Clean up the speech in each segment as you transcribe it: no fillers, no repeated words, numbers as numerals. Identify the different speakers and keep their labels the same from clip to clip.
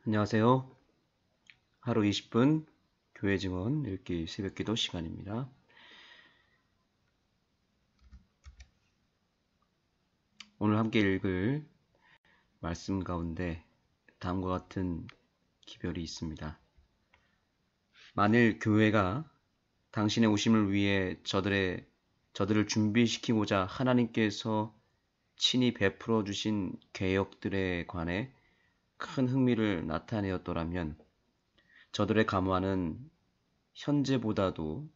Speaker 1: 안녕하세요. 하루 20분 교회 증언 읽기 새벽기도 시간입니다. 오늘 함께 읽을 말씀 가운데 다음과 같은 기별이 있습니다. 만일 교회가 당신의 오심을 위해 저들을 준비시키고자 하나님께서 친히 베풀어 주신 계역들에 관해 큰 흥미를 나타내었더라면 저들의 감화는 현재보다도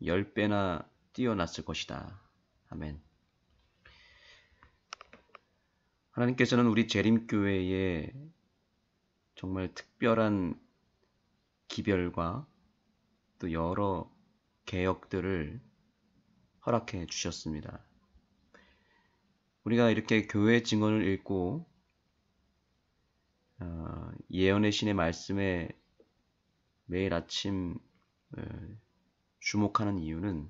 Speaker 1: 10배나 뛰어났을 것이다. 아멘. 하나님께서는 우리 재림교회에 정말 특별한 기별과 또 여러 계역들을 허락해 주셨습니다. 우리가 이렇게 교회 증언을 읽고 예언의 신의 말씀에 매일 아침 주목하는 이유는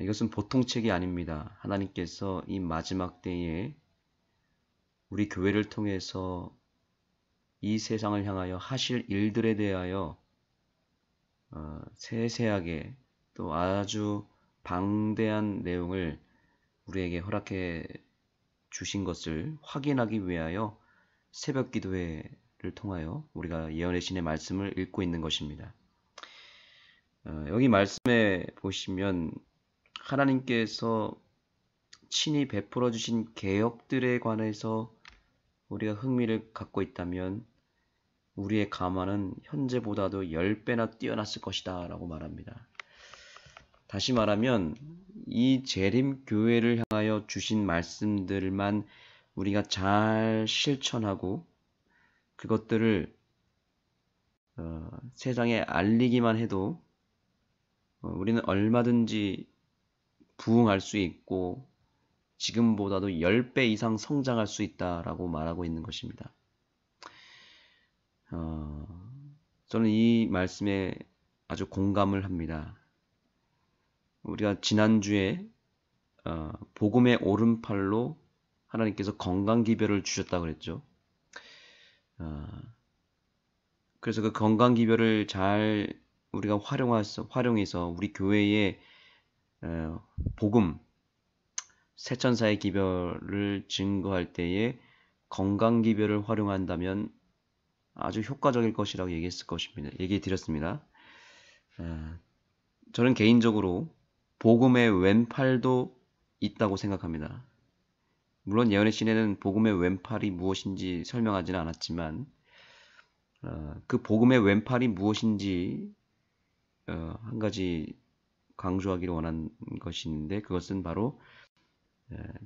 Speaker 1: 이것은 보통 책이 아닙니다. 하나님께서 이 마지막 때에 우리 교회를 통해서 이 세상을 향하여 하실 일들에 대하여 세세하게 또 아주 방대한 내용을 우리에게 허락해 주신 것을 확인하기 위하여 새벽 기도회를 통하여 우리가 예언의 신의 말씀을 읽고 있는 것입니다. 여기 말씀에 보시면 하나님께서 친히 베풀어 주신 계역들에 관해서 우리가 흥미를 갖고 있다면 우리의 감화는 현재보다도 10배나 뛰어났을 것이다 라고 말합니다. 다시 말하면 이 재림교회를 향하여 주신 말씀들만 우리가 잘 실천하고 그것들을 세상에 알리기만 해도 우리는 얼마든지 부흥할 수 있고 지금보다도 10배 이상 성장할 수 있다라고 말하고 있는 것입니다. 저는 이 말씀에 아주 공감을 합니다. 우리가 지난주에 복음의 오른팔로 하나님께서 건강기별을 주셨다고 그랬죠. 그래서 그 건강기별을 잘 우리가 활용해서 우리 교회의 복음, 새천사의 기별을 증거할 때에 건강기별을 활용한다면 아주 효과적일 것이라고 얘기해 드렸습니다. 저는 개인적으로 복음의 왼팔도 있다고 생각합니다. 물론 예언의 신에는 복음의 왼팔이 무엇인지 설명하지는 않았지만 그 복음의 왼팔이 무엇인지 한 가지 강조하기를 원한 것이 있는데 그것은 바로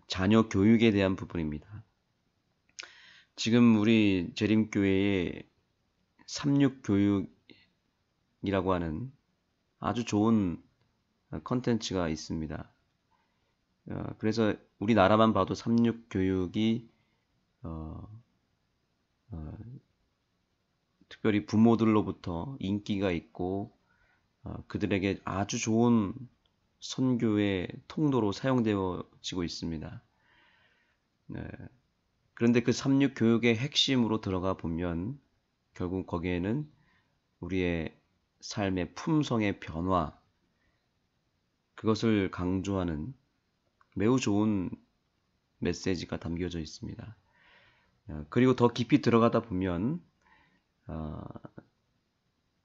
Speaker 1: 자녀 교육에 대한 부분입니다. 지금 우리 재림교회에 삼육교육이라고 하는 아주 좋은 컨텐츠가 있습니다. 그래서 우리나라만 봐도 삼육교육이 특별히 부모들로부터 인기가 있고 그들에게 아주 좋은 선교의 통로로 사용되어지고 있습니다. 그런데 그 삼육교육의 핵심으로 들어가 보면 결국 거기에는 우리의 삶의 품성의 변화, 그것을 강조하는 매우 좋은 메시지가 담겨져 있습니다. 그리고 더 깊이 들어가다 보면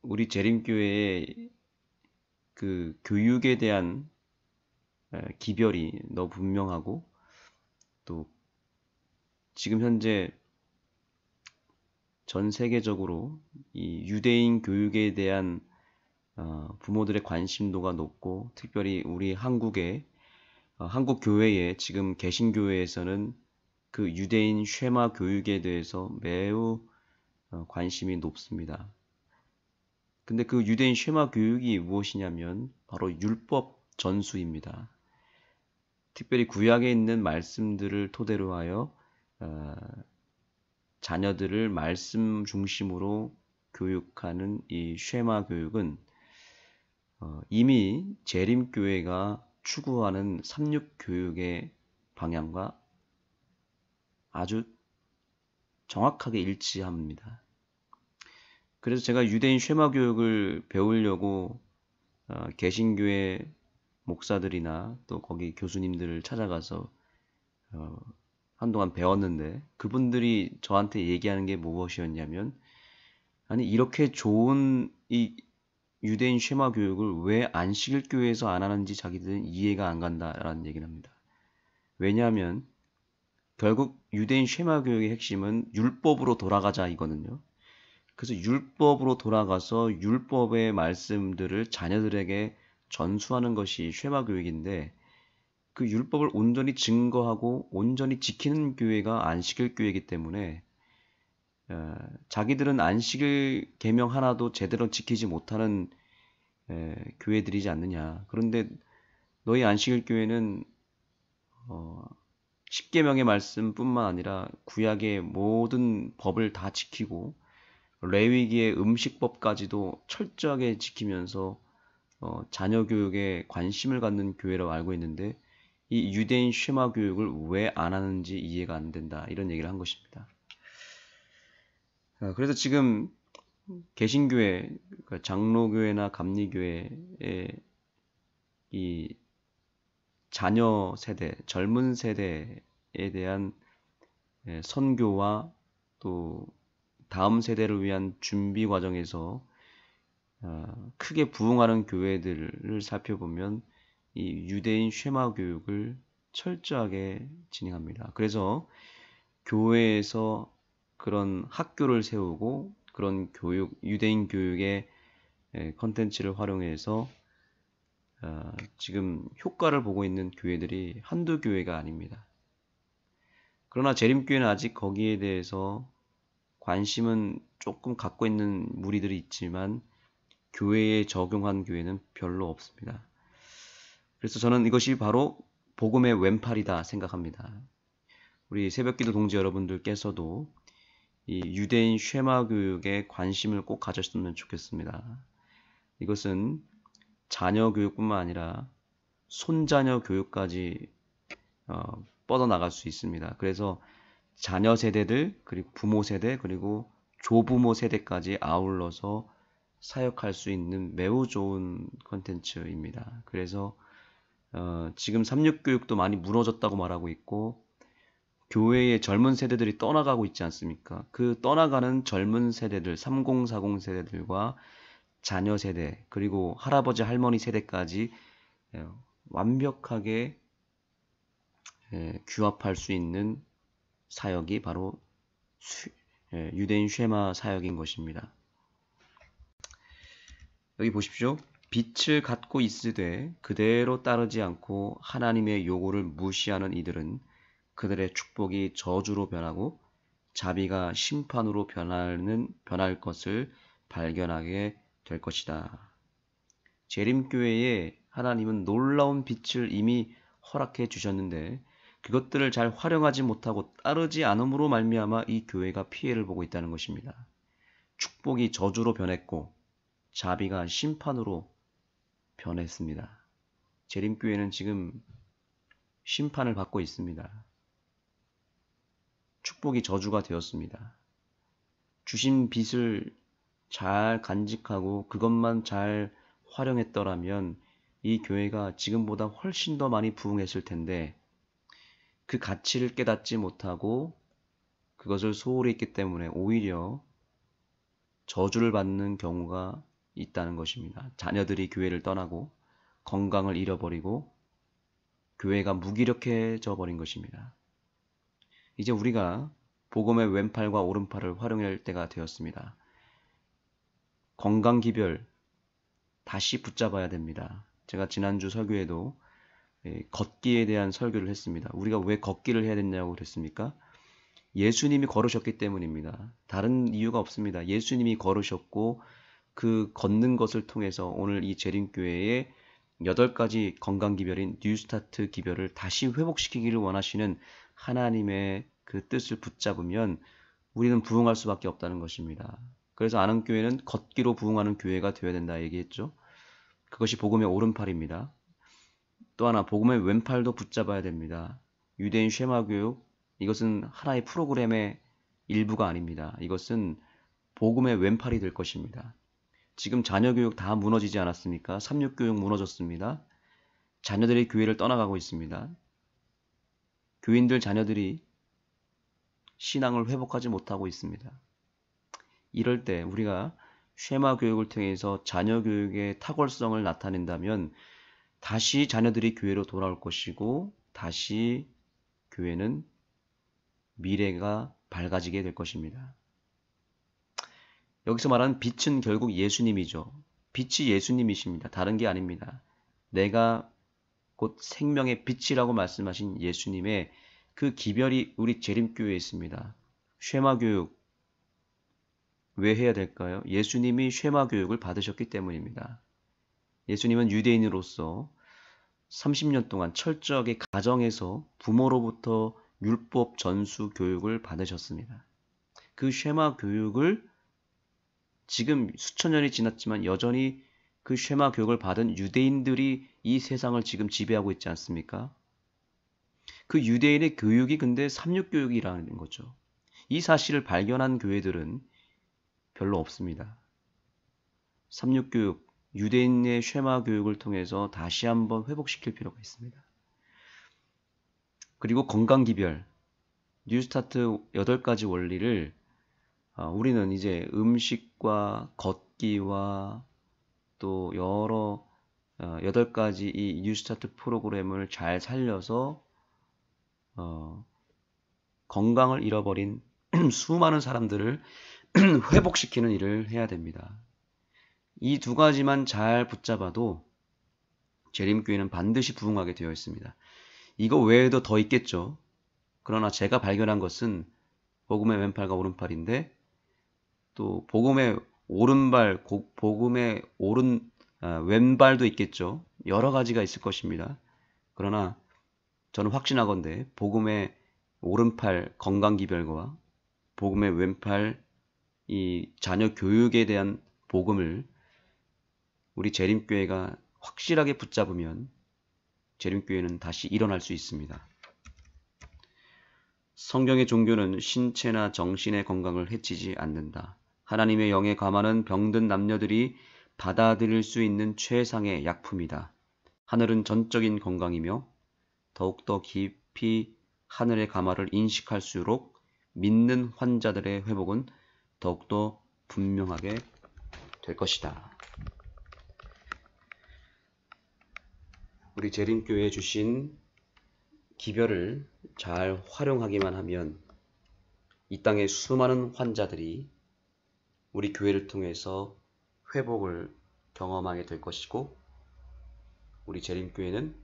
Speaker 1: 우리 재림교회의 그 교육에 대한 기별이 너무 분명하고 또 지금 현재 전 세계적으로 이 유대인 교육에 대한 부모들의 관심도가 높고 특별히 우리 한국 교회에 지금 개신교회에서는 그 유대인 쉐마 교육에 대해서 매우 관심이 높습니다. 근데 그 유대인 쉐마 교육이 무엇이냐면 바로 율법 전수입니다. 특별히 구약에 있는 말씀들을 토대로 하여 자녀들을 말씀 중심으로 교육하는 이 쉐마 교육은 이미 재림교회가 추구하는 삼육교육의 방향과 아주 정확하게 일치합니다. 그래서 제가 유대인 쉐마 교육을 배우려고 개신교회 목사들이나 또 거기 교수님들을 찾아가서 한동안 배웠는데, 그분들이 저한테 얘기하는 게 무엇이었냐면, 아니 이렇게 좋은 이 유대인 쉐마 교육을 왜 안식일 교회에서 안 하는지 자기들은 이해가 안 간다라는 얘기를 합니다. 왜냐하면 결국 유대인 쉐마 교육의 핵심은 율법으로 돌아가자 이거든요. 그래서 율법으로 돌아가서 율법의 말씀들을 자녀들에게 전수하는 것이 쉐마 교육인데, 그 율법을 온전히 증거하고 온전히 지키는 교회가 안식일 교회이기 때문에 자기들은 안식일 계명 하나도 제대로 지키지 못하는 교회들이지 않느냐. 그런데 너희 안식일 교회는 10계명의 말씀뿐만 아니라 구약의 모든 법을 다 지키고 레위기의 음식법까지도 철저하게 지키면서 자녀 교육에 관심을 갖는 교회라고 알고 있는데, 이 유대인 쉐마 교육을 왜 안 하는지 이해가 안 된다, 이런 얘기를 한 것입니다. 그래서 지금 개신교회, 그러니까 장로교회나 감리교회의 이 자녀 세대, 젊은 세대에 대한 선교와 또 다음 세대를 위한 준비 과정에서 크게 부흥하는 교회들을 살펴보면 이 유대인 쉐마 교육을 철저하게 진행합니다. 그래서 교회에서 그런 학교를 세우고 그런 교육, 유대인 교육의 컨텐츠를 활용해서 지금 효과를 보고 있는 교회들이 한두 교회가 아닙니다. 그러나 재림교회는 아직 거기에 대해서 관심은 조금 갖고 있는 무리들이 있지만 교회에 적용한 교회는 별로 없습니다. 그래서 저는 이것이 바로 복음의 왼팔이다 생각합니다. 우리 새벽기도 동지 여러분들께서도 이 유대인 쉐마 교육에 관심을 꼭 가졌으면 좋겠습니다. 이것은 자녀 교육뿐만 아니라 손자녀 교육까지 뻗어나갈 수 있습니다. 그래서 자녀 세대들, 그리고 부모 세대, 그리고 조부모 세대까지 아울러서 사역할 수 있는 매우 좋은 컨텐츠입니다. 그래서 지금 삼육교육도 많이 무너졌다고 말하고 있고, 교회의 젊은 세대들이 떠나가고 있지 않습니까? 그 떠나가는 젊은 세대들, 3040 세대들과 자녀 세대, 그리고 할아버지 할머니 세대까지 완벽하게 규합할 수 있는 사역이 바로 유대인 쉐마 사역인 것입니다. 여기 보십시오. 빛을 갖고 있으되 그대로 따르지 않고 하나님의 요구를 무시하는 이들은 그들의 축복이 저주로 변하고 자비가 심판으로 변할 것을 발견하게 될 것이다. 재림교회에 하나님은 놀라운 빛을 이미 허락해 주셨는데 그것들을 잘 활용하지 못하고 따르지 않음으로 말미암아 이 교회가 피해를 보고 있다는 것입니다. 축복이 저주로 변했고 자비가 심판으로 변했습니다. 재림교회는 지금 심판을 받고 있습니다. 축복이 저주가 되었습니다. 주신 빛을 잘 간직하고 그것만 잘 활용했더라면 이 교회가 지금보다 훨씬 더 많이 부흥했을 텐데, 그 가치를 깨닫지 못하고 그것을 소홀히 했기 때문에 오히려 저주를 받는 경우가 있다는 것입니다. 자녀들이 교회를 떠나고 건강을 잃어버리고 교회가 무기력해져 버린 것입니다. 이제 우리가 복음의 왼팔과 오른팔을 활용할 때가 되었습니다. 건강기별 다시 붙잡아야 됩니다. 제가 지난주 설교에도 걷기에 대한 설교를 했습니다. 우리가 왜 걷기를 해야 되냐고 그랬습니까? 예수님이 걸으셨기 때문입니다. 다른 이유가 없습니다. 예수님이 걸으셨고 그 걷는 것을 통해서 오늘 이 재림교회의 8가지 건강기별인 뉴스타트 기별을 다시 회복시키기를 원하시는 하나님의 그 뜻을 붙잡으면 우리는 부흥할 수밖에 없다는 것입니다. 그래서 아는교회는 걷기로 부흥하는 교회가 되어야 된다 얘기했죠. 그것이 복음의 오른팔입니다. 또 하나 복음의 왼팔도 붙잡아야 됩니다. 유대인 쉐마 교육, 이것은 하나의 프로그램의 일부가 아닙니다. 이것은 복음의 왼팔이 될 것입니다. 지금 자녀교육 다 무너지지 않았습니까? 삼육교육 무너졌습니다. 자녀들이 교회를 떠나가고 있습니다. 교인들 자녀들이 신앙을 회복하지 못하고 있습니다. 이럴 때 우리가 쉐마 교육을 통해서 자녀 교육의 탁월성을 나타낸다면 다시 자녀들이 교회로 돌아올 것이고 다시 교회는 미래가 밝아지게 될 것입니다. 여기서 말하는 빛은 결국 예수님이죠. 빛이 예수님이십니다. 다른 게 아닙니다. 내가 곧 생명의 빛이라고 말씀하신 예수님의 그 기별이 우리 재림교회에 있습니다. 쉐마 교육 왜 해야 될까요? 예수님이 쉐마 교육을 받으셨기 때문입니다. 예수님은 유대인으로서 30년 동안 철저하게 가정에서 부모로부터 율법 전수 교육을 받으셨습니다. 그 쉐마 교육을 지금 수천 년이 지났지만 여전히 그 쉐마 교육을 받은 유대인들이 이 세상을 지금 지배하고 있지 않습니까? 그 유대인의 교육이 근데 삼육교육이라는 거죠. 이 사실을 발견한 교회들은 별로 없습니다. 삼육교육, 유대인의 쉐마 교육을 통해서 다시 한번 회복시킬 필요가 있습니다. 그리고 건강기별, 뉴스타트 8가지 원리를 우리는 이제 음식과 걷기와 또 여러 8가지 이 뉴스타트 프로그램을 잘 살려서 건강을 잃어버린 수많은 사람들을 회복시키는 일을 해야 됩니다. 이 2가지만 잘 붙잡아도 재림교회는 반드시 부흥하게 되어 있습니다. 이거 외에도 더 있겠죠. 그러나 제가 발견한 것은 복음의 왼팔과 오른팔인데 또 복음의 오른발, 복음의 왼발도 있겠죠. 여러 가지가 있을 것입니다. 그러나 저는 확신하건대 복음의 오른팔 건강기별과 복음의 왼팔 이 자녀 교육에 대한 복음을 우리 재림교회가 확실하게 붙잡으면 재림교회는 다시 일어날 수 있습니다. 성경의 종교는 신체나 정신의 건강을 해치지 않는다. 하나님의 영에 감하는 병든 남녀들이 받아들일 수 있는 최상의 약품이다. 하늘은 전적인 건강이며 더욱더 깊이 하늘의 감화를 인식할수록 믿는 환자들의 회복은 더욱더 분명하게 될 것이다. 우리 재림교회에 주신 기별을 잘 활용하기만 하면 이 땅의 수많은 환자들이 우리 교회를 통해서 회복을 경험하게 될 것이고 우리 재림교회는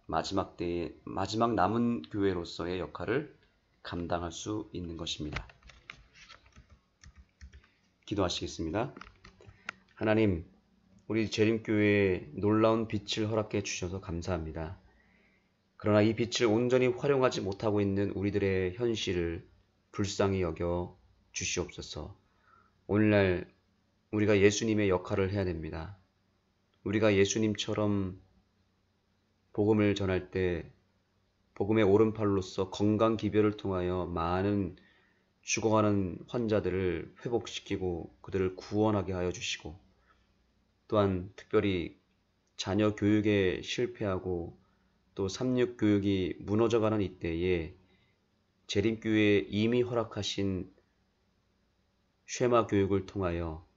Speaker 1: 마지막 때에 마지막 남은 교회로서의 역할을 감당할 수 있는 것입니다. 기도하시겠습니다. 하나님, 우리 재림교회에 놀라운 빛을 허락해 주셔서 감사합니다. 그러나 이 빛을 온전히 활용하지 못하고 있는 우리들의 현실을 불쌍히 여겨 주시옵소서. 오늘날 우리가 예수님의 역할을 해야 됩니다. 우리가 예수님처럼 복음을 전할 때 복음의 오른팔로서 건강 기별을 통하여 많은 죽어가는 환자들을 회복시키고 그들을 구원하게 하여 주시고 또한 특별히 자녀 교육에 실패하고 또 삼육 교육이 무너져가는 이때에 재림교회에 이미 허락하신 쉐마 교육을 통하여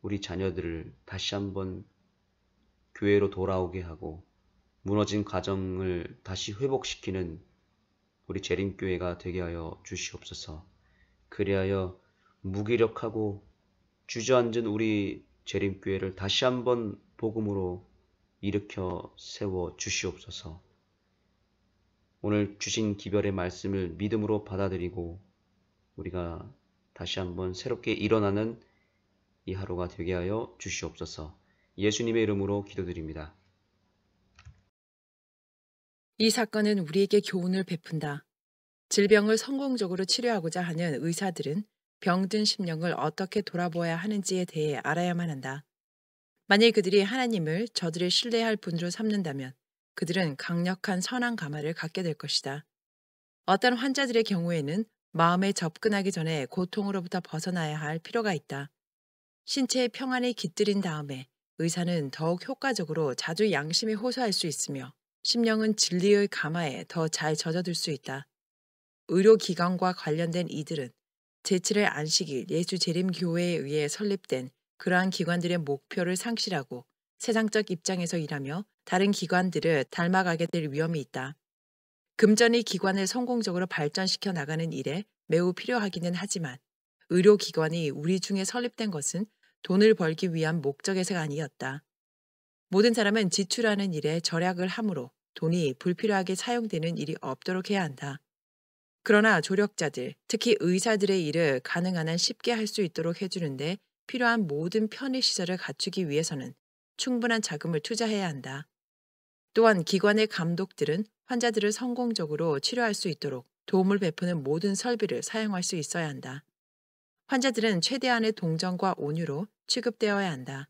Speaker 1: 우리 자녀들을 다시 한번 교회로 돌아오게 하고 무너진 가정을 다시 회복시키는 우리 재림교회가 되게 하여 주시옵소서. 그리하여 무기력하고 주저앉은 우리 재림교회를 다시 한번 복음으로 일으켜 세워 주시옵소서. 오늘 주신 기별의 말씀을 믿음으로 받아들이고 우리가 다시 한번 새롭게 일어나는 이 하루가 되게 하여 주시옵소서. 예수님의 이름으로 기도드립니다.
Speaker 2: 이 사건은 우리에게 교훈을 베푼다. 질병을 성공적으로 치료하고자 하는 의사들은 병든 심령을 어떻게 돌아보아야 하는지에 대해 알아야만 한다. 만일 그들이 하나님을 저들을 신뢰할 분으로 삼는다면 그들은 강력한 선한 감화를 갖게 될 것이다. 어떤 환자들의 경우에는 마음에 접근하기 전에 고통으로부터 벗어나야 할 필요가 있다. 신체의 평안에 깃들인 다음에 의사는 더욱 효과적으로 자주 양심에 호소할 수 있으며 심령은 진리의 가마에 더 잘 젖어들 수 있다. 의료기관과 관련된 이들은 제7일 안식일 예수재림교회에 의해 설립된 그러한 기관들의 목표를 상실하고 세상적 입장에서 일하며 다른 기관들을 닮아가게 될 위험이 있다. 금전이 기관을 성공적으로 발전시켜 나가는 일에 매우 필요하기는 하지만 의료기관이 우리 중에 설립된 것은 돈을 벌기 위한 목적에서가 아니었다. 모든 사람은 지출하는 일에 절약을 하므로 돈이 불필요하게 사용되는 일이 없도록 해야 한다. 그러나 조력자들, 특히 의사들의 일을 가능한 한 쉽게 할 수 있도록 해주는데 필요한 모든 편의시설을 갖추기 위해서는 충분한 자금을 투자해야 한다. 또한 기관의 감독들은 환자들을 성공적으로 치료할 수 있도록 도움을 베푸는 모든 설비를 사용할 수 있어야 한다. 환자들은 최대한의 동정과 온유로 취급되어야 한다.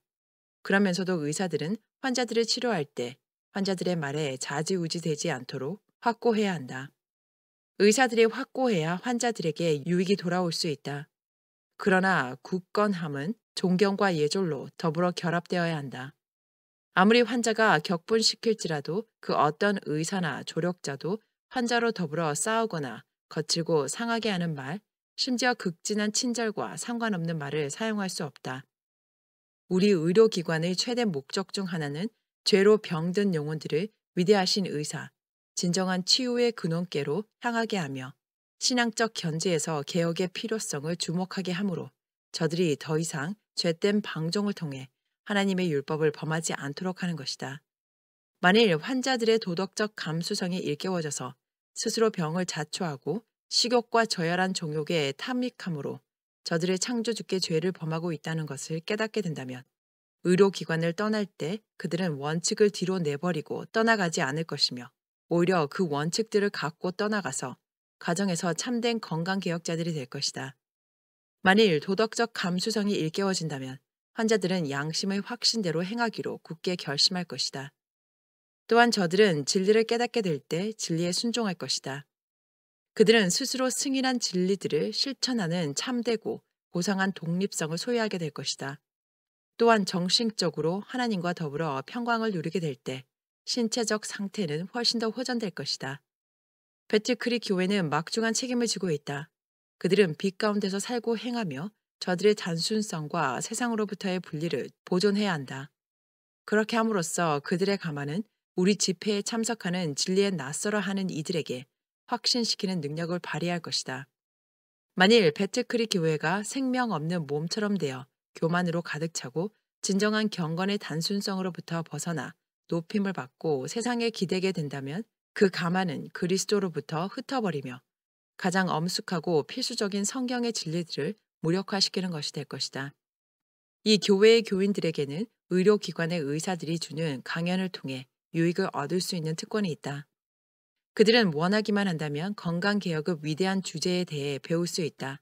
Speaker 2: 그러면서도 의사들은 환자들을 치료할 때 환자들의 말에 좌지우지되지 않도록 확고해야 한다. 의사들이 확고해야 환자들에게 유익이 돌아올 수 있다. 그러나 굳건함은 존경과 예절로 더불어 결합되어야 한다. 아무리 환자가 격분시킬지라도 그 어떤 의사나 조력자도 환자로 더불어 싸우거나 거칠고 상하게 하는 말, 심지어 극진한 친절과 상관없는 말을 사용할 수 없다. 우리 의료기관의 최대 목적 중 하나는 죄로 병든 영혼들을 위대하신 의사, 진정한 치유의 근원께로 향하게 하며 신앙적 견지에서 개혁의 필요성을 주목하게 하므로 저들이 더 이상 죄된 방종을 통해 하나님의 율법을 범하지 않도록 하는 것이다. 만일 환자들의 도덕적 감수성이 일깨워져서 스스로 병을 자초하고 식욕과 저열한 종욕에 탐닉함으로 저들의 창조주께 죄를 범하고 있다는 것을 깨닫게 된다면 의료기관을 떠날 때 그들은 원칙을 뒤로 내버리고 떠나가지 않을 것이며 오히려 그 원칙들을 갖고 떠나가서 가정에서 참된 건강개혁자들이 될 것이다. 만일 도덕적 감수성이 일깨워진다면 환자들은 양심의 확신대로 행하기로 굳게 결심할 것이다. 또한 저들은 진리를 깨닫게 될 때 진리에 순종할 것이다. 그들은 스스로 승인한 진리들을 실천하는 참되고 고상한 독립성을 소유하게 될 것이다. 또한 정신적으로 하나님과 더불어 평강을 누리게 될 때 신체적 상태는 훨씬 더 호전될 것이다. 배틀크릭 교회는 막중한 책임을 지고 있다. 그들은 빛 가운데서 살고 행하며 저들의 단순성과 세상으로부터의 분리를 보존해야 한다. 그렇게 함으로써 그들의 가마는 우리 집회에 참석하는 진리에 낯설어 하는 이들에게 확신시키는 능력을 발휘할 것이다. 만일 배틀크릭 교회가 생명 없는 몸처럼 되어 교만으로 가득 차고 진정한 경건의 단순성으로부터 벗어나 높임을 받고 세상에 기대게 된다면 그 가마는 그리스도로부터 흩어버리며 가장 엄숙하고 필수적인 성경의 진리들을 무력화시키는 것이 될 것이다. 이 교회의 교인들에게는 의료기관의 의사들이 주는 강연을 통해 유익을 얻을 수 있는 특권이 있다. 그들은 원하기만 한다면 건강개혁의 위대한 주제에 대해 배울 수 있다.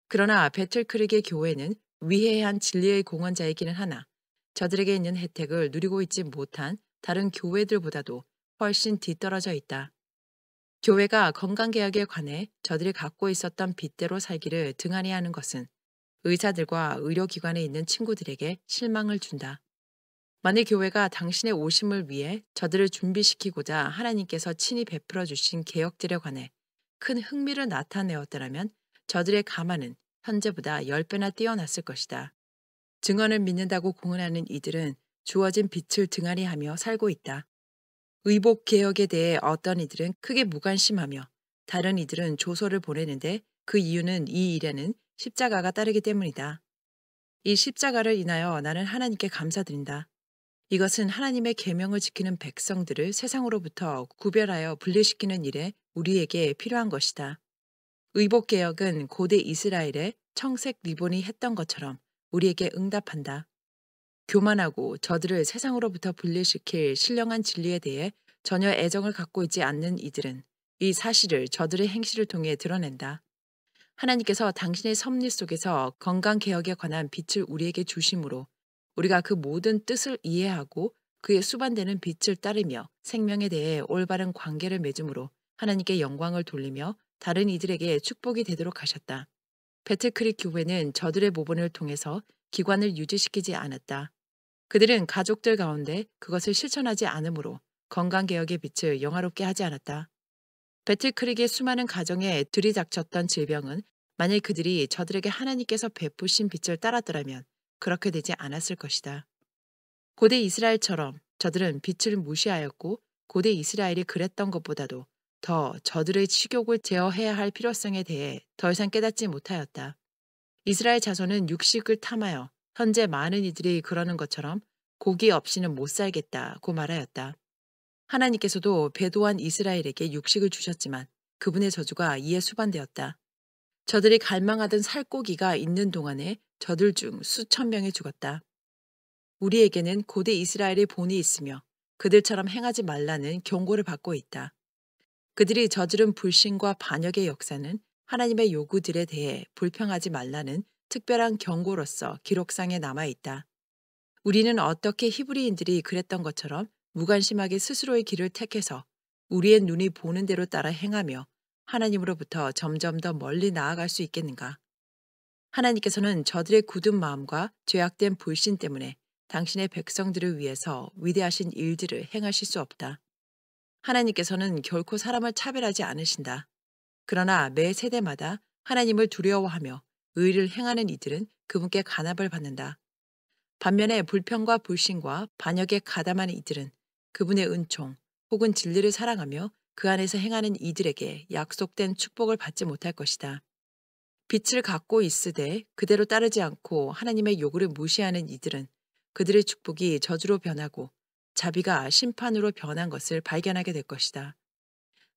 Speaker 2: 그러나 배틀크릭의 교회는 위해한 진리의 공헌자이기는 하나 저들에게 있는 혜택을 누리고 있지 못한 다른 교회들보다도 훨씬 뒤떨어져 있다. 교회가 건강개혁에 관해 저들이 갖고 있었던 빚대로 살기를 등한히 하는 것은 의사들과 의료기관에 있는 친구들에게 실망을 준다. 만일 교회가 당신의 오심을 위해 저들을 준비시키고자 하나님께서 친히 베풀어 주신 개혁들에 관해 큰 흥미를 나타내었더라면 저들의 가마는 현재보다 10배나 뛰어났을 것이다. 증언을 믿는다고 공언하는 이들은 주어진 빛을 등한히 하며 살고 있다. 의복 개혁에 대해 어떤 이들은 크게 무관심하며 다른 이들은 조소를 보내는데 그 이유는 이 일에는 십자가가 따르기 때문이다. 이 십자가를 인하여 나는 하나님께 감사드린다. 이것은 하나님의 계명을 지키는 백성들을 세상으로부터 구별하여 분리시키는 일에 우리에게 필요한 것이다. 의복 개혁은 고대 이스라엘의 청색 리본이 했던 것처럼 우리에게 응답한다. 교만하고 저들을 세상으로부터 분리시킬 신령한 진리에 대해 전혀 애정을 갖고 있지 않는 이들은 이 사실을 저들의 행실을 통해 드러낸다. 하나님께서 당신의 섭리 속에서 건강개혁에 관한 빛을 우리에게 주심으로 우리가 그 모든 뜻을 이해하고 그의 수반되는 빛을 따르며 생명에 대해 올바른 관계를 맺음으로 하나님께 영광을 돌리며 다른 이들에게 축복이 되도록 하셨다. 배틀크릭 교회는 저들의 모본을 통해서 기관을 유지시키지 않았다. 그들은 가족들 가운데 그것을 실천하지 않으므로 건강개혁의 빛을 영화롭게 하지 않았다. 배틀크릭의 수많은 가정에 들이닥쳤던 질병은 만일 그들이 저들에게 하나님께서 베푸신 빛을 따랐더라면 그렇게 되지 않았을 것이다. 고대 이스라엘처럼 저들은 빛을 무시하였고 고대 이스라엘이 그랬던 것보다도 더 저들의 식욕을 제어해야 할 필요성에 대해 더 이상 깨닫지 못하였다. 이스라엘 자손은 육식을 탐하여 현재 많은 이들이 그러는 것처럼 고기 없이는 못 살겠다고 말하였다. 하나님께서도 배도한 이스라엘에게 육식을 주셨지만 그분의 저주가 이에 수반되었다. 저들이 갈망하던 살고기가 있는 동안에 저들 중 수천 명이 죽었다. 우리에게는 고대 이스라엘의 본이 있으며 그들처럼 행하지 말라는 경고를 받고 있다. 그들이 저지른 불신과 반역의 역사는 하나님의 요구들에 대해 불평하지 말라는 특별한 경고로서 기록상에 남아있다. 우리는 어떻게 히브리인들이 그랬던 것처럼 무관심하게 스스로의 길을 택해서 우리의 눈이 보는 대로 따라 행하며 하나님으로부터 점점 더 멀리 나아갈 수 있겠는가? 하나님께서는 저들의 굳은 마음과 죄악된 불신 때문에 당신의 백성들을 위해서 위대하신 일들을 행하실 수 없다. 하나님께서는 결코 사람을 차별하지 않으신다. 그러나 매 세대마다 하나님을 두려워하며 의를 행하는 이들은 그분께 간압을 받는다. 반면에 불평과 불신과 반역에 가담하는 이들은 그분의 은총 혹은 진리를 사랑하며 그 안에서 행하는 이들에게 약속된 축복을 받지 못할 것이다. 빛을 갖고 있으되 그대로 따르지 않고 하나님의 요구를 무시하는 이들은 그들의 축복이 저주로 변하고 자비가 심판으로 변한 것을 발견하게 될 것이다.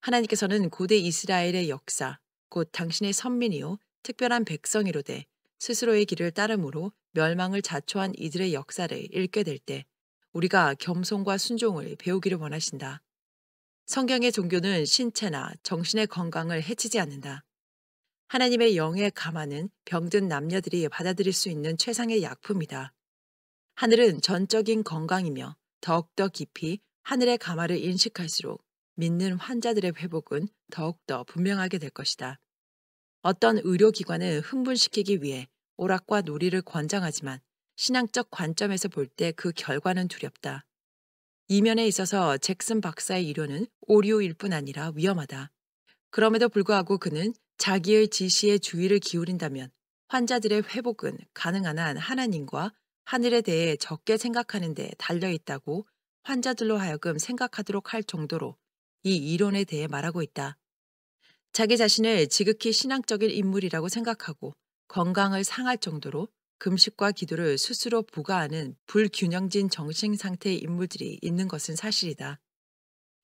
Speaker 2: 하나님께서는 고대 이스라엘의 역사, 곧 당신의 선민이요 특별한 백성이로되 스스로의 길을 따름으로 멸망을 자초한 이들의 역사를 읽게 될 때 우리가 겸손과 순종을 배우기를 원하신다. 성경의 종교는 신체나 정신의 건강을 해치지 않는다. 하나님의 영의 감화는 병든 남녀들이 받아들일 수 있는 최상의 약품이다. 하늘은 전적인 건강이며 더욱더 깊이 하늘의 감화를 인식할수록 믿는 환자들의 회복은 더욱더 분명하게 될 것이다. 어떤 의료기관을 흥분시키기 위해 오락과 놀이를 권장하지만 신앙적 관점에서 볼 때 그 결과는 두렵다. 이면에 있어서 잭슨 박사의 이론은 오류일 뿐 아니라 위험하다. 그럼에도 불구하고 그는 자기의 지시에 주의를 기울인다면 환자들의 회복은 가능한 한 하나님과 하늘에 대해 적게 생각하는 데 달려있다고 환자들로 하여금 생각하도록 할 정도로 이 이론에 대해 말하고 있다. 자기 자신을 지극히 신앙적인 인물이라고 생각하고 건강을 상할 정도로 금식과 기도를 스스로 부과하는 불균형진 정신 상태의 인물들이 있는 것은 사실이다.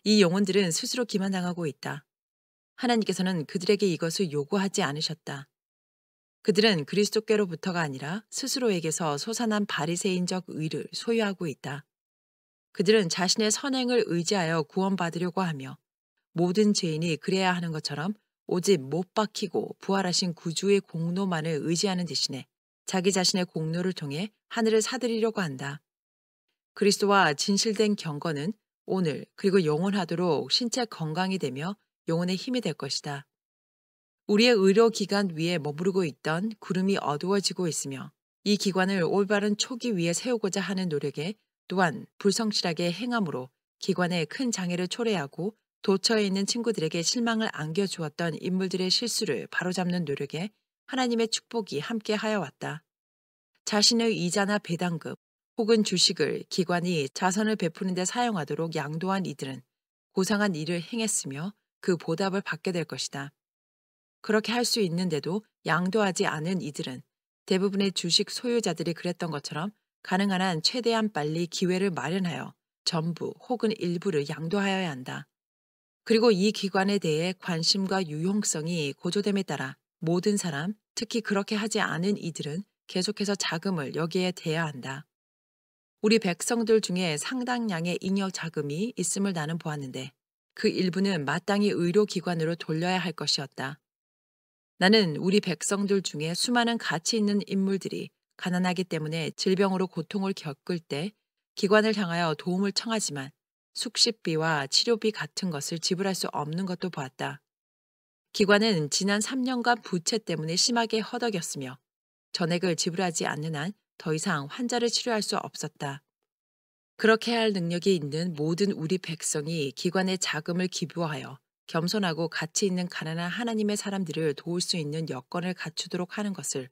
Speaker 2: 이 영혼들은 스스로 기만당하고 있다. 하나님께서는 그들에게 이것을 요구하지 않으셨다. 그들은 그리스도께로부터가 아니라 스스로에게서 솟아난 바리새인적 의를 소유하고 있다. 그들은 자신의 선행을 의지하여 구원받으려고 하며 모든 죄인이 그래야 하는 것처럼 오직 못 박히고 부활하신 구주의 공로만을 의지하는 대신에 자기 자신의 공로를 통해 하늘을 사들이려고 한다. 그리스도와 진실된 경건은 오늘 그리고 영원하도록 신체 건강이 되며 영혼의 힘이 될 것이다. 우리의 의료기관 위에 머무르고 있던 구름이 어두워지고 있으며 이 기관을 올바른 초기 위에 세우고자 하는 노력에 또한 불성실하게 행함으로 기관에 큰 장애를 초래하고 도처에 있는 친구들에게 실망을 안겨주었던 인물들의 실수를 바로잡는 노력에 하나님의 축복이 함께 하여 왔다. 자신의 이자나 배당금 혹은 주식을 기관이 자선을 베푸는 데 사용하도록 양도한 이들은 고상한 일을 행했으며 그 보답을 받게 될 것이다. 그렇게 할 수 있는데도 양도하지 않은 이들은 대부분의 주식 소유자들이 그랬던 것처럼 가능한 한 최대한 빨리 기회를 마련하여 전부 혹은 일부를 양도하여야 한다. 그리고 이 기관에 대해 관심과 유용성이 고조됨에 따라 모든 사람, 특히 그렇게 하지 않은 이들은 계속해서 자금을 여기에 대야 한다. 우리 백성들 중에 상당량의 잉여 자금이 있음을 나는 보았는데 그 일부는 마땅히 의료기관으로 돌려야 할 것이었다. 나는 우리 백성들 중에 수많은 가치 있는 인물들이 가난하기 때문에 질병으로 고통을 겪을 때 기관을 향하여 도움을 청하지만 숙식비와 치료비 같은 것을 지불할 수 없는 것도 보았다. 기관은 지난 3년간 부채 때문에 심하게 허덕였으며 전액을 지불하지 않는 한 더 이상 환자를 치료할 수 없었다. 그렇게 할 능력이 있는 모든 우리 백성이 기관의 자금을 기부하여 겸손하고 가치 있는 가난한 하나님의 사람들을 도울 수 있는 여건을 갖추도록 하는 것을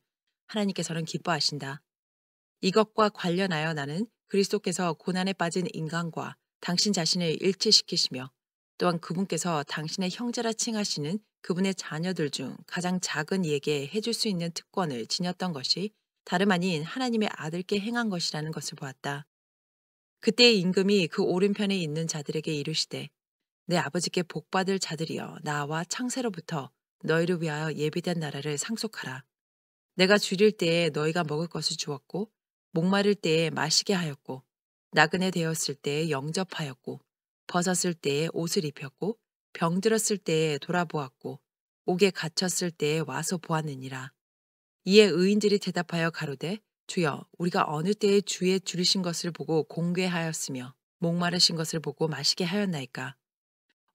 Speaker 2: 하나님께서는 기뻐하신다. 이것과 관련하여 나는 그리스도께서 고난에 빠진 인간과 당신 자신을 일치시키시며 또한 그분께서 당신의 형제라 칭하시는 그분의 자녀들 중 가장 작은 이에게 해줄 수 있는 특권을 지녔던 것이 다름 아닌 하나님의 아들께 행한 것이라는 것을 보았다. 그때의 임금이 그 오른편에 있는 자들에게 이르시되 내 아버지께 복받을 자들이여 나와 창세로부터 너희를 위하여 예비된 나라를 상속하라. 내가 줄일 때에 너희가 먹을 것을 주었고 목마를 때에 마시게 하였고 나그네 되었을 때에 영접하였고 벗었을 때에 옷을 입혔고 병들었을 때에 돌아보았고 옥에 갇혔을 때에 와서 보았느니라. 이에 의인들이 대답하여 가로되 주여 우리가 어느 때에 주의 줄이신 것을 보고 공궤하였으며 목마르신 것을 보고 마시게 하였나이까.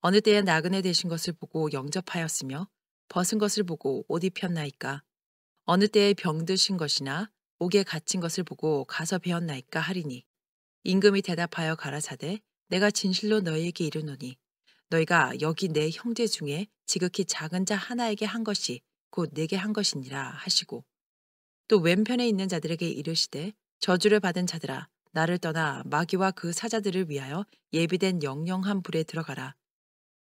Speaker 2: 어느 때에 나그네 되신 것을 보고 영접하였으며 벗은 것을 보고 옷 입혔나이까. 어느 때에 병드신 것이나 옥에 갇힌 것을 보고 가서 배웠나이까 하리니 임금이 대답하여 가라사대 내가 진실로 너희에게 이르노니 너희가 여기 내 형제 중에 지극히 작은 자 하나에게 한 것이 곧 내게 한 것이니라 하시고 또 왼편에 있는 자들에게 이르시되 저주를 받은 자들아 나를 떠나 마귀와 그 사자들을 위하여 예비된 영영한 불에 들어가라.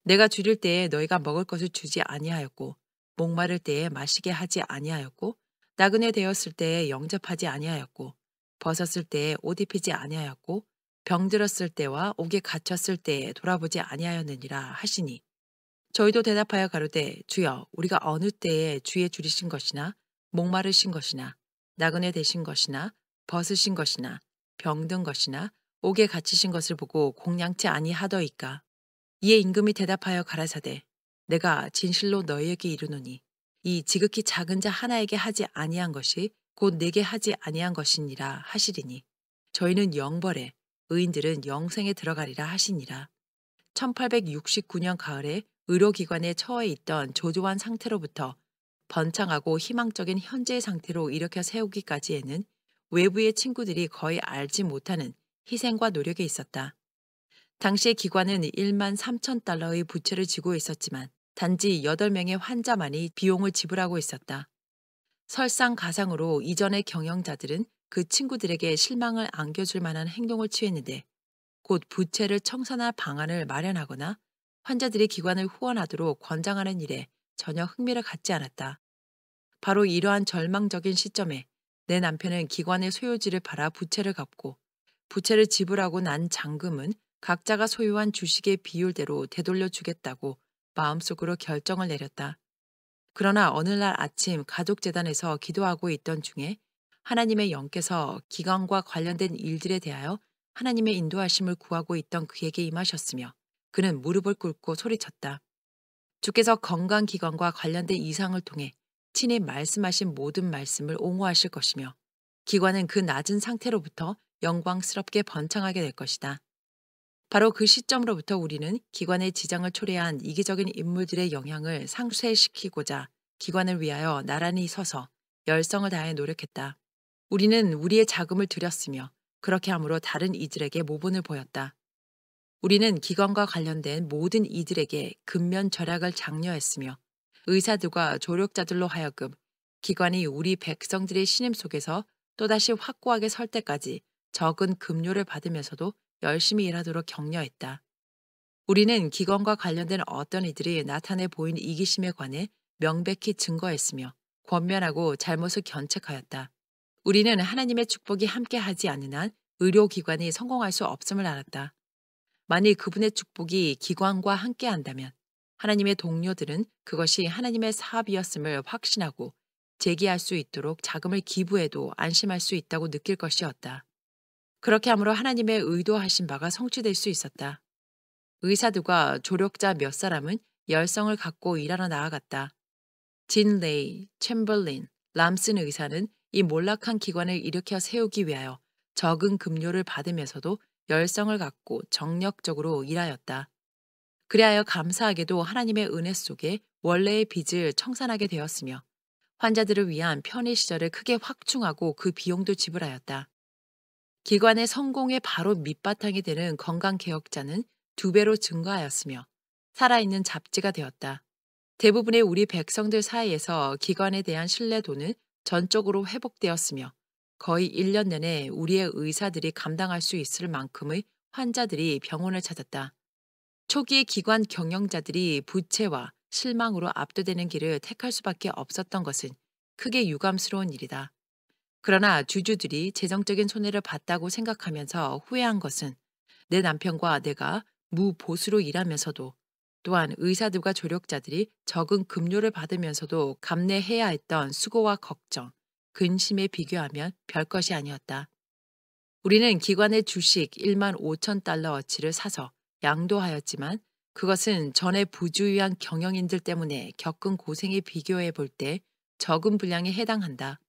Speaker 2: 내가 줄일 때에 너희가 먹을 것을 주지 아니하였고 목마를 때에 마시게 하지 아니하였고 나그네 되었을 때에 영접하지 아니하였고 벗었을 때에 옷 입히지 아니하였고 병들었을 때와 옥에 갇혔을 때에 돌아보지 아니하였느니라 하시니 저희도 대답하여 가로되 주여 우리가 어느 때에 주의 줄이신 것이나 목마르신 것이나 나그네 되신 것이나 벗으신 것이나 병든 것이나 옥에 갇히신 것을 보고 공양치 아니하더이까. 이에 임금이 대답하여 가라사대 내가 진실로 너희에게 이르노니 이 지극히 작은 자 하나에게 하지 아니한 것이 곧 내게 하지 아니한 것이니라 하시리니 저희는 영벌에 의인들은 영생에 들어가리라 하시니라. 1869년 가을에 의료기관에 처해 있던 조조한 상태로부터 번창하고 희망적인 현재의 상태로 일으켜 세우기까지에는 외부의 친구들이 거의 알지 못하는 희생과 노력이 있었다. 당시의 기관은 1만 3천 달러의 부채를 지고 있었지만 단지 8명의 환자만이 비용을 지불하고 있었다. 설상가상으로 이전의 경영자들은 그 친구들에게 실망을 안겨줄 만한 행동을 취했는데 곧 부채를 청산할 방안을 마련하거나 환자들이 기관을 후원하도록 권장하는 일에 전혀 흥미를 갖지 않았다. 바로 이러한 절망적인 시점에 내 남편은 기관의 소유지를 팔아 부채를 갚고 부채를 지불하고 난 잔금은 각자가 소유한 주식의 비율대로 되돌려 주겠다고 마음속으로 결정을 내렸다. 그러나 어느 날 아침 가족재단에서 기도하고 있던 중에 하나님의 영께서 기관과 관련된 일들에 대하여 하나님의 인도하심을 구하고 있던 그에게 임하셨으며 그는 무릎을 꿇고 소리쳤다. 주께서 건강기관과 관련된 이상을 통해 친히 말씀하신 모든 말씀을 옹호하실 것이며 기관은 그 낮은 상태로부터 영광스럽게 번창하게 될 것이다. 바로 그 시점으로부터 우리는 기관의 지장을 초래한 이기적인 인물들의 영향을 상쇄시키고자 기관을 위하여 나란히 서서 열성을 다해 노력했다. 우리는 우리의 자금을 들였으며 그렇게 함으로 다른 이들에게 모본을 보였다. 우리는 기관과 관련된 모든 이들에게 근면 절약을 장려했으며 의사들과 조력자들로 하여금 기관이 우리 백성들의 신임 속에서 또다시 확고하게 설 때까지 적은 급료를 받으면서도 열심히 일하도록 격려했다. 우리는 기관과 관련된 어떤 이들이 나타내 보인 이기심에 관해 명백히 증거했으며 권면하고 잘못을 견책하였다. 우리는 하나님의 축복이 함께하지 않는 한 의료기관이 성공할 수 없음을 알았다. 만일 그분의 축복이 기관과 함께한다면 하나님의 동료들은 그것이 하나님의 사업이었음을 확신하고 제기할 수 있도록 자금을 기부해도 안심할 수 있다고 느낄 것이었다. 그렇게 함으로 하나님의 의도하신 바가 성취될 수 있었다. 의사들과 조력자 몇 사람은 열성을 갖고 일하러 나아갔다. 진 레이, 챔벌린, 람슨 의사는 이 몰락한 기관을 일으켜 세우기 위하여 적은 급료를 받으면서도 열성을 갖고 정력적으로 일하였다. 그리하여 감사하게도 하나님의 은혜 속에 원래의 빚을 청산하게 되었으며 환자들을 위한 편의 시설을 크게 확충하고 그 비용도 지불하였다. 기관의 성공의 바로 밑바탕이 되는 건강개혁자는 2배로 증가하였으며 살아있는 잡지가 되었다. 대부분의 우리 백성들 사이에서 기관에 대한 신뢰도는 전적으로 회복되었으며 거의 1년 내내 우리의 의사들이 감당할 수 있을 만큼의 환자들이 병원을 찾았다. 초기의 기관 경영자들이 부채와 실망으로 압도되는 길을 택할 수밖에 없었던 것은 크게 유감스러운 일이다. 그러나 주주들이 재정적인 손해를 봤다고 생각하면서 후회한 것은 내 남편과 내가 무보수로 일하면서도 또한 의사들과 조력자들이 적은 급료를 받으면서도 감내해야 했던 수고와 걱정, 근심에 비교하면 별것이 아니었다. 우리는 기관의 주식 1만 5천 달러어치를 사서 양도하였지만 그것은 전에 부주의한 경영인들 때문에 겪은 고생에 비교해 볼 때 적은 분량에 해당한다.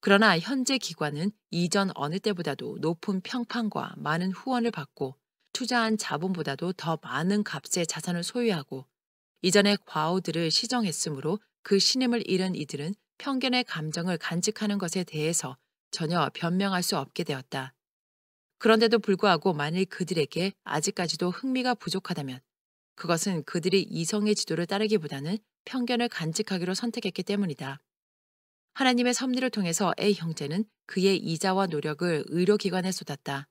Speaker 2: 그러나 현재 기관은 이전 어느 때보다도 높은 평판과 많은 후원을 받고 투자한 자본보다도 더 많은 값의 자산을 소유하고 이전의 과오들을 시정했으므로 그 신임을 잃은 이들은 편견의 감정을 간직하는 것에 대해서 전혀 변명할 수 없게 되었다. 그런데도 불구하고 만일 그들에게 아직까지도 흥미가 부족하다면 그것은 그들이 이성의 지도를 따르기보다는 편견을 간직하기로 선택했기 때문이다. 하나님의 섭리를 통해서 A 형제는 그의 이자와 노력을 의료기관에 쏟았다.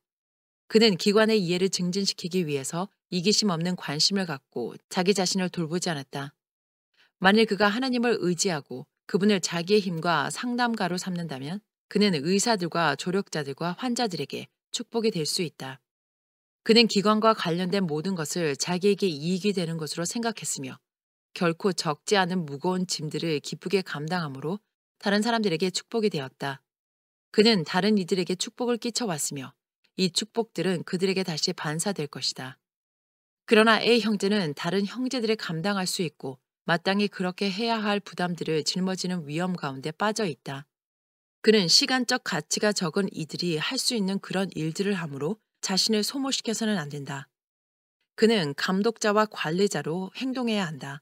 Speaker 2: 그는 기관의 이해를 증진시키기 위해서 이기심 없는 관심을 갖고 자기 자신을 돌보지 않았다. 만일 그가 하나님을 의지하고 그분을 자기의 힘과 상담가로 삼는다면 그는 의사들과 조력자들과 환자들에게 축복이 될 수 있다. 그는 기관과 관련된 모든 것을 자기에게 이익이 되는 것으로 생각했으며 결코 적지 않은 무거운 짐들을 기쁘게 감당함으로 다른 사람들에게 축복이 되었다. 그는 다른 이들에게 축복을 끼쳐왔으며 이 축복들은 그들에게 다시 반사될 것이다. 그러나 A 형제는 다른 형제들이 감당할 수 있고 마땅히 그렇게 해야 할 부담들을 짊어지는 위험 가운데 빠져 있다. 그는 시간적 가치가 적은 이들이 할 수 있는 그런 일들을 하므로 자신을 소모시켜서는 안 된다. 그는 감독자와 관리자로 행동해야 한다.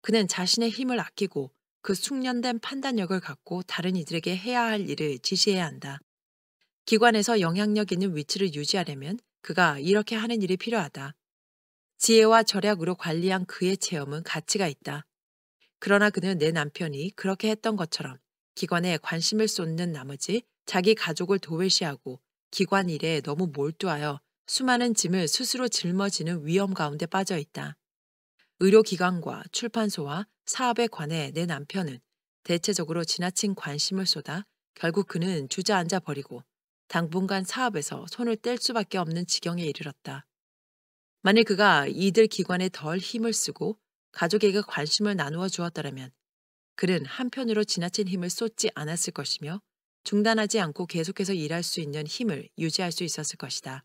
Speaker 2: 그는 자신의 힘을 아끼고 그 숙련된 판단력을 갖고 다른 이들에게 해야 할 일을 지시해야 한다. 기관에서 영향력 있는 위치를 유지하려면 그가 이렇게 하는 일이 필요하다. 지혜와 절약으로 관리한 그의 체험은 가치가 있다. 그러나 그는 내 남편이 그렇게 했던 것처럼 기관에 관심을 쏟는 나머지 자기 가족을 도외시하고 기관 일에 너무 몰두하여 수많은 짐을 스스로 짊어지는 위험 가운데 빠져 있다. 의료기관과 출판소와 사업에 관해 내 남편은 대체적으로 지나친 관심을 쏟아 결국 그는 주저앉아 버리고 당분간 사업에서 손을 뗄 수밖에 없는 지경에 이르렀다. 만일 그가 이들 기관에 덜 힘을 쓰고 가족에게 관심을 나누어 주었더라면 그는 한편으로 지나친 힘을 쏟지 않았을 것이며 중단하지 않고 계속해서 일할 수 있는 힘을 유지할 수 있었을 것이다.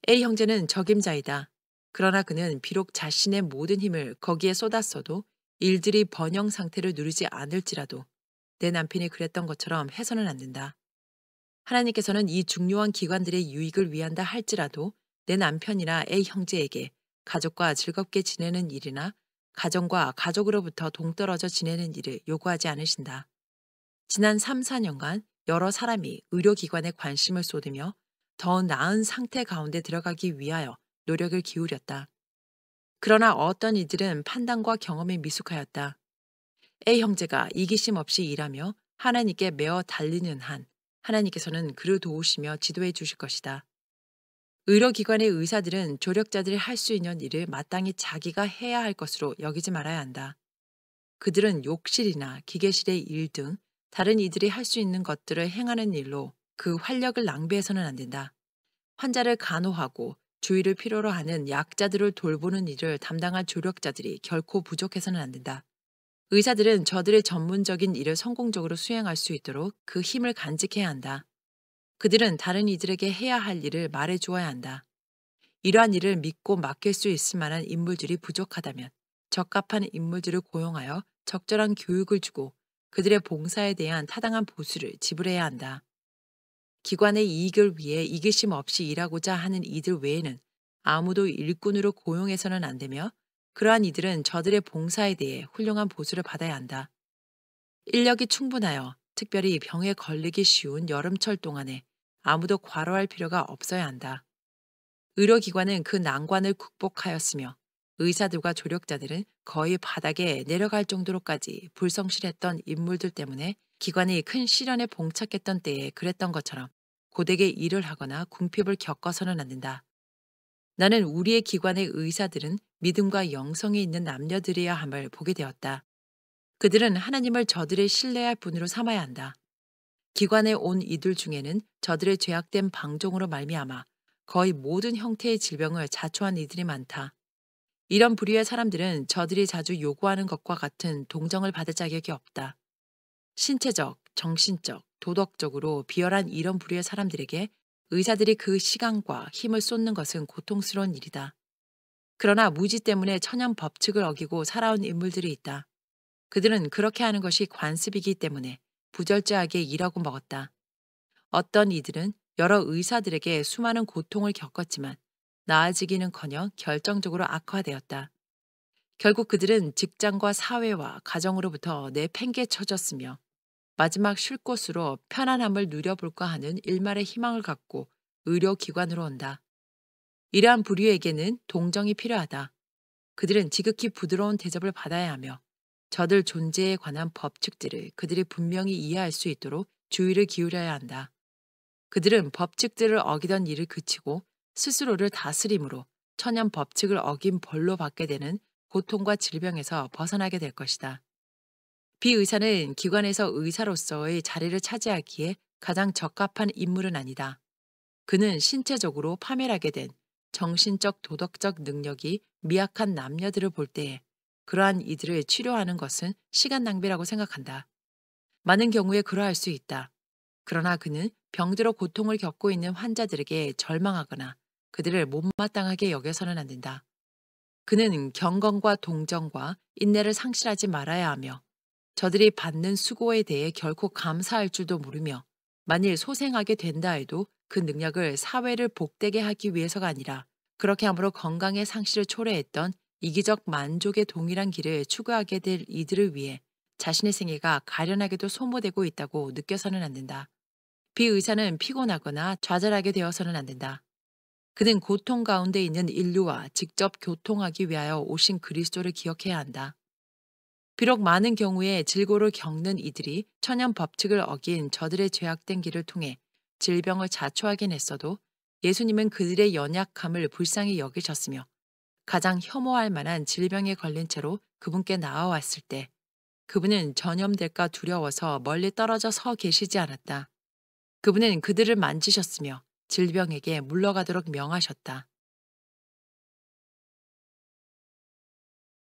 Speaker 2: A 형제는 적임자이다. 그러나 그는 비록 자신의 모든 힘을 거기에 쏟았어도 일들이 번영 상태를 누리지 않을지라도 내 남편이 그랬던 것처럼 해서는 안 된다. 하나님께서는 이 중요한 기관들의 유익을 위한다 할지라도 내 남편이나 A 형제에게 가족과 즐겁게 지내는 일이나 가정과 가족으로부터 동떨어져 지내는 일을 요구하지 않으신다. 지난 3, 4년간 여러 사람이 의료기관에 관심을 쏟으며 더 나은 상태 가운데 들어가기 위하여 노력을 기울였다. 그러나 어떤 이들은 판단과 경험에 미숙하였다. A 형제가 이기심 없이 일하며 하나님께 매어 달리는 한 하나님께서는 그를 도우시며 지도해 주실 것이다. 의료기관의 의사들은 조력자들이 할 수 있는 일을 마땅히 자기가 해야 할 것으로 여기지 말아야 한다. 그들은 욕실이나 기계실의 일 등 다른 이들이 할 수 있는 것들을 행하는 일로 그 활력을 낭비해서는 안 된다. 환자를 간호하고 주의를 필요로 하는 약자들을 돌보는 일을 담당한 조력자들이 결코 부족해서는 안 된다. 의사들은 저들의 전문적인 일을 성공적으로 수행할 수 있도록 그 힘을 간직해야 한다. 그들은 다른 이들에게 해야 할 일을 말해 주어야 한다. 이러한 일을 믿고 맡길 수 있을 만한 인물들이 부족하다면 적합한 인물들을 고용하여 적절한 교육을 주고 그들의 봉사에 대한 타당한 보수를 지불해야 한다. 기관의 이익을 위해 이기심 없이 일하고자 하는 이들 외에는 아무도 일꾼으로 고용해서는 안 되며 그러한 이들은 저들의 봉사에 대해 훌륭한 보수를 받아야 한다. 인력이 충분하여 특별히 병에 걸리기 쉬운 여름철 동안에 아무도 과로할 필요가 없어야 한다. 의료기관은 그 난관을 극복하였으며 의사들과 조력자들은 거의 바닥에 내려갈 정도로까지 불성실했던 인물들 때문에 기관이 큰 시련에 봉착했던 때에 그랬던 것처럼 고되게 일을 하거나 궁핍을 겪어서는 안 된다. 나는 우리의 기관의 의사들은 믿음과 영성이 있는 남녀들이어야 함을 보게 되었다. 그들은 하나님을 저들의 신뢰할 분으로 삼아야 한다. 기관에 온 이들 중에는 저들의 죄악된 방종으로 말미암아 거의 모든 형태의 질병을 자초한 이들이 많다. 이런 부류의 사람들은 저들이 자주 요구하는 것과 같은 동정을 받을 자격이 없다. 신체적, 정신적, 도덕적으로 비열한 이런 부류의 사람들에게 의사들이 그 시간과 힘을 쏟는 것은 고통스러운 일이다. 그러나 무지 때문에 천연 법칙을 어기고 살아온 인물들이 있다. 그들은 그렇게 하는 것이 관습이기 때문에 부절제하게 일하고 먹었다. 어떤 이들은 여러 의사들에게 수많은 고통을 겪었지만 나아지기는커녕 결정적으로 악화되었다. 결국 그들은 직장과 사회와 가정으로부터 내팽개쳐졌으며 마지막 쉴 곳으로 편안함을 누려볼까 하는 일말의 희망을 갖고 의료기관으로 온다. 이러한 부류에게는 동정이 필요하다. 그들은 지극히 부드러운 대접을 받아야 하며 저들 존재에 관한 법칙들을 그들이 분명히 이해할 수 있도록 주의를 기울여야 한다. 그들은 법칙들을 어기던 일을 그치고 스스로를 다스림으로 천연 법칙을 어긴 벌로 받게 되는 고통과 질병에서 벗어나게 될 것이다. 비의사는 기관에서 의사로서의 자리를 차지하기에 가장 적합한 인물은 아니다. 그는 신체적으로 파멸하게 된 정신적 도덕적 능력이 미약한 남녀들을 볼 때에 그러한 이들을 치료하는 것은 시간 낭비라고 생각한다. 많은 경우에 그러할 수 있다. 그러나 그는 병들어 고통을 겪고 있는 환자들에게 절망하거나 그들을 못마땅하게 여겨서는 안 된다. 그는 경건과 동정과 인내를 상실하지 말아야 하며 저들이 받는 수고에 대해 결코 감사할 줄도 모르며 만일 소생하게 된다 해도 그 능력을 사회를 복되게 하기 위해서가 아니라 그렇게 함으로 건강의 상실을 초래했던 이기적 만족의 동일한 길을 추구하게 될 이들을 위해 자신의 생애가 가련하게도 소모되고 있다고 느껴서는 안 된다. 비의사는 피곤하거나 좌절하게 되어서는 안 된다. 그는 고통 가운데 있는 인류와 직접 교통하기 위하여 오신 그리스도를 기억해야 한다. 비록 많은 경우에 질고를 겪는 이들이 천연 법칙을 어긴 저들의 죄악된 길을 통해 질병을 자초하긴 했어도 예수님은 그들의 연약함을 불쌍히 여기셨으며 가장 혐오할 만한 질병에 걸린 채로 그분께 나아왔을 때 그분은 전염될까 두려워서 멀리 떨어져 서 계시지 않았다. 그분은 그들을 만지셨으며 질병에게 물러가도록 명하셨다.